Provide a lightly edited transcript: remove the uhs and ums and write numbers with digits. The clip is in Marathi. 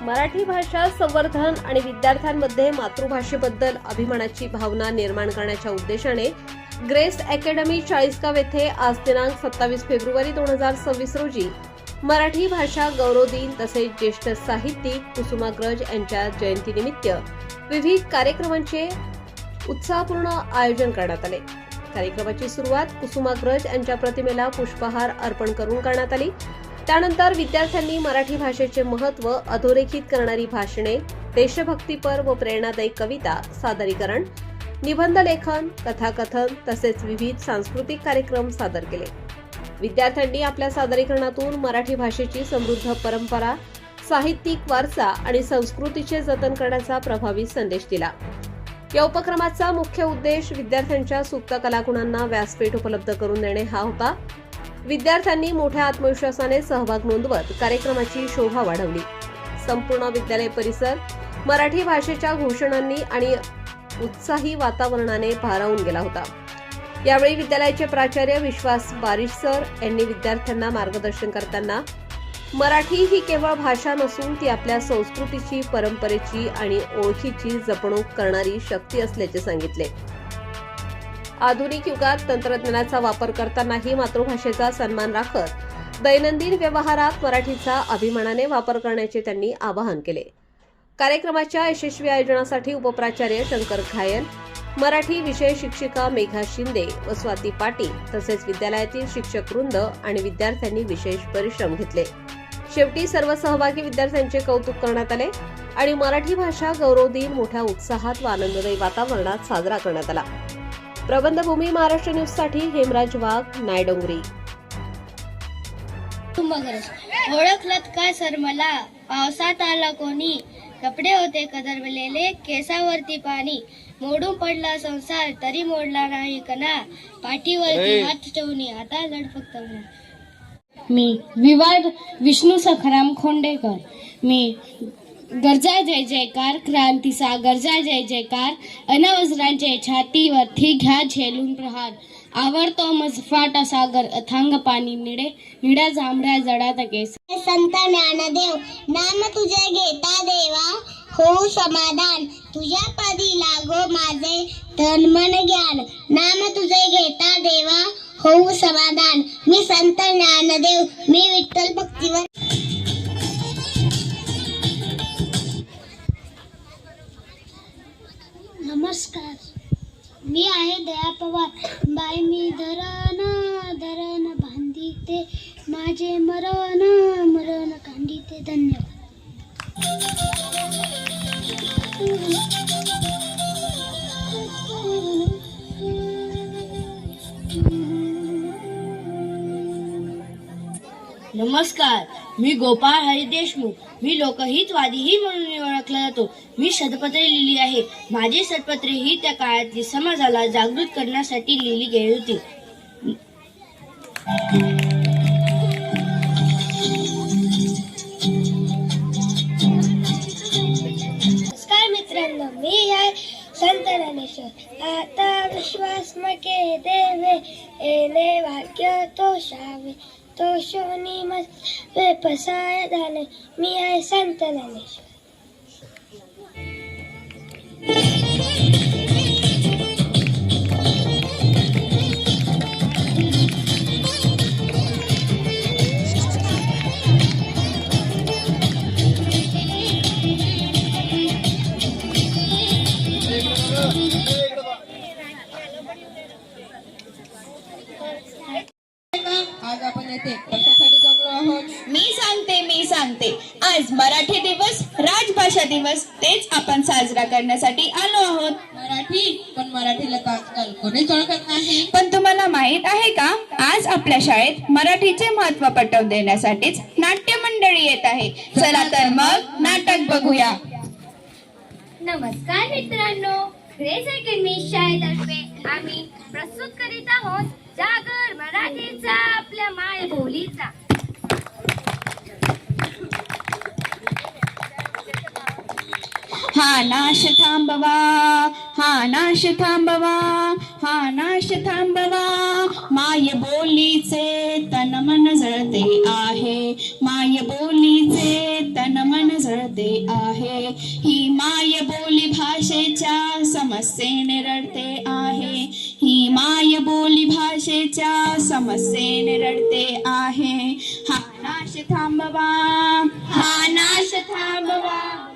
मराठी भाषा संवर्धन आणि विद्यार्थ्यांमध्ये मातृभाषेबद्दल अभिमानाची भावना निर्माण करण्याच्या उद्देशाने ग्रेस अकॅडमी चाळीसगाव येथे आज दिनांक 27 फेब्रुवारी 2026 रोजी मराठी भाषा गौरव दिन तसेच ज्येष्ठ साहित्यिक कुसुमाग्रज यांच्या जयंतीनिमित्त विविध कार्यक्रमांचे उत्साहपूर्ण आयोजन करण्यात आले। कार्यक्रमाची सुरुवात कुसुमाग्रज यांच्या प्रतिमेला पुष्पहार अर्पण करून करण्यात आली। त्यानंतर विद्यार्थ्यांनी मराठी भाषेचे महत्त्व अधोरेखित करणारी भाषणे, देशभक्तीपर व प्रेरणादायी कविता सादरीकरण, निबंध लेखन, कथाकथन तसेच विविध सांस्कृतिक कार्यक्रम सादर केले। विद्यार्थ्यांनी आपल्या सादरीकरणातून मराठी भाषेची समृद्ध परंपरा, साहित्यिक वारसा आणि संस्कृतीचे जतन करण्याचा प्रभावी संदेश दिला। या उपक्रमाचा मुख्य उद्देश विद्यार्थ्यांच्या सुप्त कलागुणांना व्यासपीठ उपलब्ध करून देणे हा होता। विद्यार्थ्यांनी मोठ्या आत्मविश्वासाने सहभाग नोंदवत कार्यक्रमाची शोभा वाढवली। संपूर्ण विद्यालय परिसर मराठी भाषेच्या घोषणांनी आणि उत्साही वातावरणाने भारावून गेला होता। यावेळी विद्यालयाचे प्राचार्य विश्वास बारिश सर यांनी विद्यार्थ्यांना मार्गदर्शन करताना मराठी ही केवळ भाषा नसून ती आपल्या संस्कृतीची, परंपरेची आणि ओळखीची जपणूक करणारी शक्ती असल्याचे सांगितले। आधुनिक युगात तंत्रज्ञानाचा वापर करतानाही मातृभाषेचा सन्मान राखत दैनंदिन व्यवहारात मराठीचा अभिमानाने वापर करण्याचे त्यांनी आवाहन केले। कार्यक्रमाच्या यशस्वी आयोजनासाठी उपप्राचार्य शंकर घायल, मराठी विषय शिक्षिका मेघा शिंदे व स्वाती पाटील तसेच विद्यालयातील शिक्षक वृंद आणि विद्यार्थ्यांनी विशेष परिश्रम घेतले। शेवटी सर्व सहभागी विद्यार्थ्यांचे कौतुक करण्यात आले आणि मराठी भाषा गौरव दिन मोठ्या उत्साहात व आनंददायी वातावरणात साजरा करण्यात आला। प्रबंधभूमी महाराष्ट्र न्यूज साठी हेमराज वाघ, नायडोंगरी। ओळखलत का सर मला, पावसात आला कोणी, कपडे होते कदरलेले, केसावरती पाणी, मोडून पडला संसार तरी मोडला नाही कणा, पाठीवरती हात ठेवून आता लढ फक्त मी विवाद विष्णू सखाराम खोंडेकर। मी गरजा जय जयकार, क्रांतीचा गरजा जय जयकार, अनवसरांचे छातीवरती घ्या झेलून प्रहार, आवडतो मजफाटा सागर अथांग पाणी निडे, निड्या जांभळ्या जडात केस। संत ज्ञानदेव नाम तुझे घेता देवा, होऊ समाधान तुझ्या पदी लागो माझे तन मन ज्ञान, नाम तुझे घेता देवा होऊ समाधान। मी संत ज्ञानदेव, मी विठ्ठल भक्तीवर। नमस्कार, मी आहे दया पवार। बाई मी धरण बांधिते, माझे मरण कांडिते। धन्यवाद। नमस्कार, मी गोपाळ हरी देशमुख। मी लोकहितवादीही म्हणून ओळखला जातो। मी शतपत्रे लिहिली आहे। माझी शतपत्रे ही त्या काळातली समाजाला जागृत करण्यासाठी लिहिली गेली होती। नमस्कार मित्रांनो, मी आहे संत ज्ञानेश्वर। आता विश्वास मके देवे, एने भाग्य तोषावे, तो शोनी मत पसाय झाले। मी आहे संत ज्ञानेश्वर। आज आपण येथे कशासाठी जमलो आहोत? मी सांगते आज मराठी दिवस, राजभाषा दिवस तेच आपण साजरा करण्यासाठी आलो आहोत। पण मराठीला तर आजकाल कोणीच ओळखत नाही। पण तुम्हाला माहित आहे का, आज आपल्या शाळेत मराठीचे महत्त्व पटवून देण्यासाठीच नाट्य मंडळी येत आहे। चला तर मग नाटक बघूया। नमस्कार मित्रांनो, ग्रेस अकॅडमी शाळेतर्फे आम्ही प्रस्तुत करीत आहोत जागर मराठीचा, आपल्या मायबोलीचा। हा नाश थांबवा, हा नाश थांबवा, हा नाश थांबवा, माय बोलीचे तन मन जळते आहे, माय बोलीचे तन मन जळते समस्येने रडते आहे. ही माय बोली भाषेच्या समस्येने रडते आहे. हा नाश थांबवा, हा नाश थांबवा.